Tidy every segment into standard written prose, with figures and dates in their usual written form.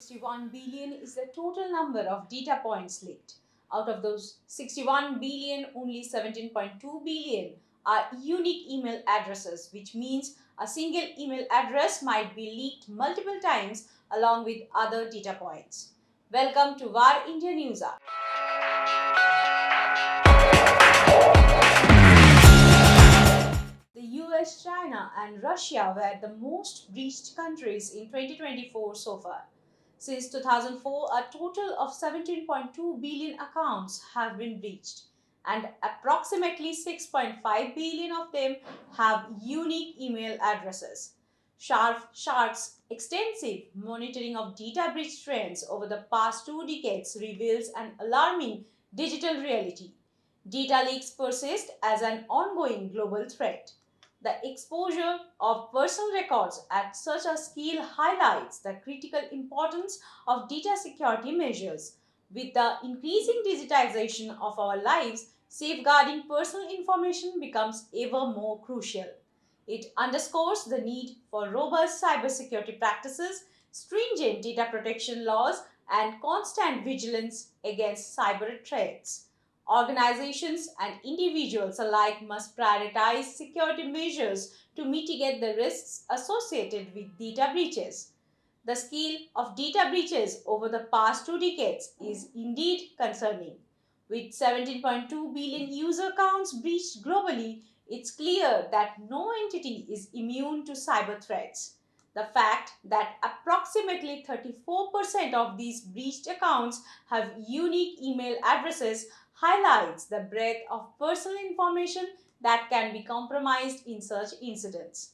61 billion is the total number of data points leaked. Out of those 61 billion, only 17.2 billion are unique email addresses, which means a single email address might be leaked multiple times along with other data points. Welcome to VAR India News Hour. The US, China, and Russia were the most breached countries in 2024 so far. Since 2004, a total of 17.2 billion accounts have been breached, and approximately 6.5 billion of them have unique email addresses. Shark's extensive monitoring of data breach trends over the past 2 decades reveals an alarming digital reality. Data leaks persist as an ongoing global threat. The exposure of personal records at such a scale highlights the critical importance of data security measures. With the increasing digitization of our lives, safeguarding personal information becomes ever more crucial. It underscores the need for robust cybersecurity practices, stringent data protection laws, and constant vigilance against cyber threats. Organizations and individuals alike must prioritize security measures to mitigate the risks associated with data breaches. The scale of data breaches over the past 2 decades is indeed concerning. With 17.2 billion user accounts breached globally, it's clear that no entity is immune to cyber threats. The fact that approximately 34% of these breached accounts have unique email addresses highlights the breadth of personal information that can be compromised in such incidents.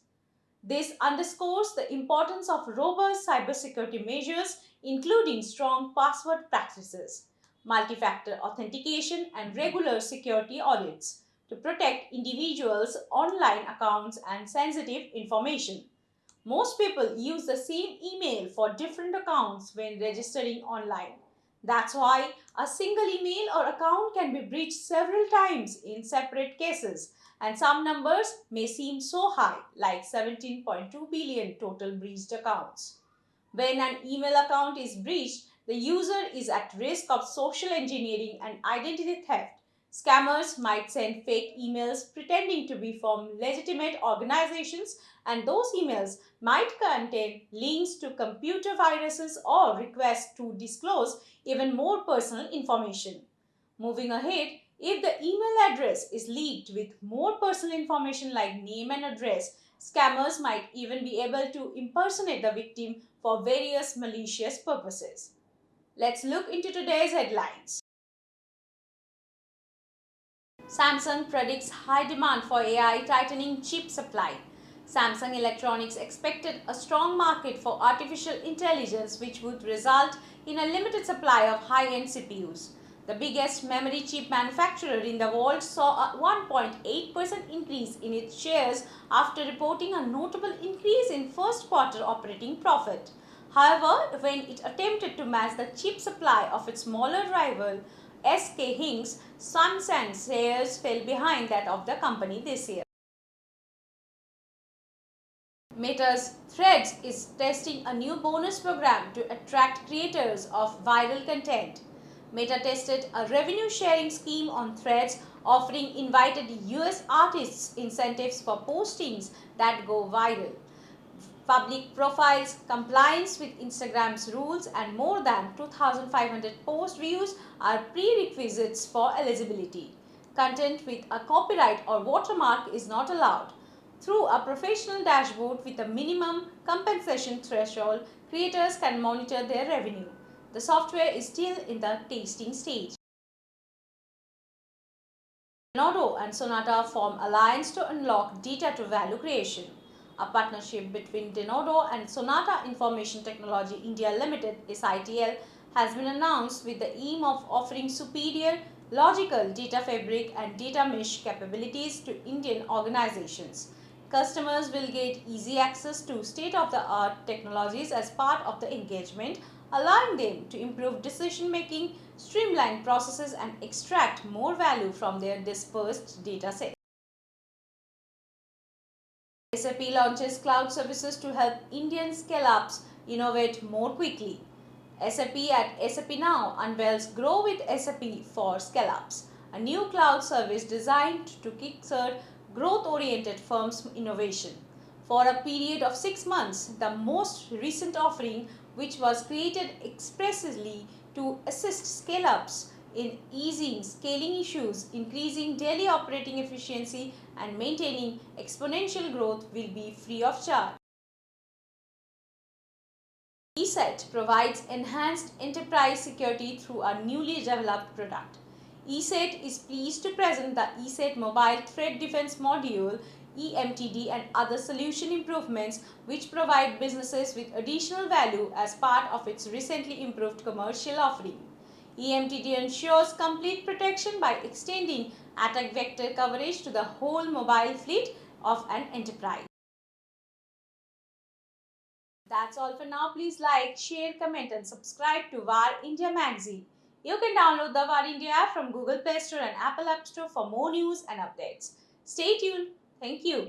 This underscores the importance of robust cybersecurity measures, including strong password practices, multi factor authentication, and regular security audits to protect individuals' online accounts and sensitive information. Most people use the same email for different accounts when registering online. That's why a single email or account can be breached several times in separate cases, and some numbers may seem so high, like 17.2 billion total breached accounts. When an email account is breached, the user is at risk of social engineering and identity theft. Scammers might send fake emails pretending to be from legitimate organizations, and those emails might contain links to computer viruses or requests to disclose even more personal information. Moving ahead, if the email address is leaked with more personal information like name and address, scammers might even be able to impersonate the victim for various malicious purposes. Let's look into today's headlines. Samsung predicts high demand for AI tightening chip supply. Samsung Electronics expected a strong market for artificial intelligence, which would result in a limited supply of high-end CPUs. The biggest memory chip manufacturer in the world saw a 1.8% increase in its shares after reporting a notable increase in first quarter operating profit. However, when it attempted to match the chip supply of its smaller rival, SK Hynix, Samsung shares fell behind that of the company this year. Meta's Threads is testing a new bonus program to attract creators of viral content. Meta tested a revenue sharing scheme on Threads offering invited US artists incentives for postings that go viral. Public profiles, compliance with Instagram's rules, and more than 2,500 post views are prerequisites for eligibility. Content with a copyright or watermark is not allowed. Through a professional dashboard with a minimum compensation threshold, creators can monitor their revenue. The software is still in the testing stage. Denodo and Sonata form alliance to unlock data to value creation. A partnership between Denodo and Sonata Information Technology India Limited (SITL) has been announced with the aim of offering superior logical data fabric and data mesh capabilities to Indian organizations. Customers will get easy access to state-of-the-art technologies as part of the engagement, allowing them to improve decision-making, streamline processes, and extract more value from their dispersed data sets. SAP launches cloud services to help Indian scale-ups innovate more quickly. SAP at SAP Now unveils Grow with SAP for Scale-ups, a new cloud service designed to kickstart growth-oriented firms' innovation. For a period of 6 months, the most recent offering, which was created expressly to assist scale-ups in easing scaling issues, increasing daily operating efficiency, and maintaining exponential growth, will be free of charge. ESET provides enhanced enterprise security through a newly developed product. ESET is pleased to present the ESET Mobile Threat Defense Module EMTD and other solution improvements which provide businesses with additional value as part of its recently improved commercial offering. EMTD ensures complete protection by extending attack vector coverage to the whole mobile fleet of an enterprise. That's all for now. Please like, share, comment, and subscribe to VAR India magazine. You can download the VAR India app from Google Play Store and Apple App Store for more news and updates. Stay tuned. Thank you.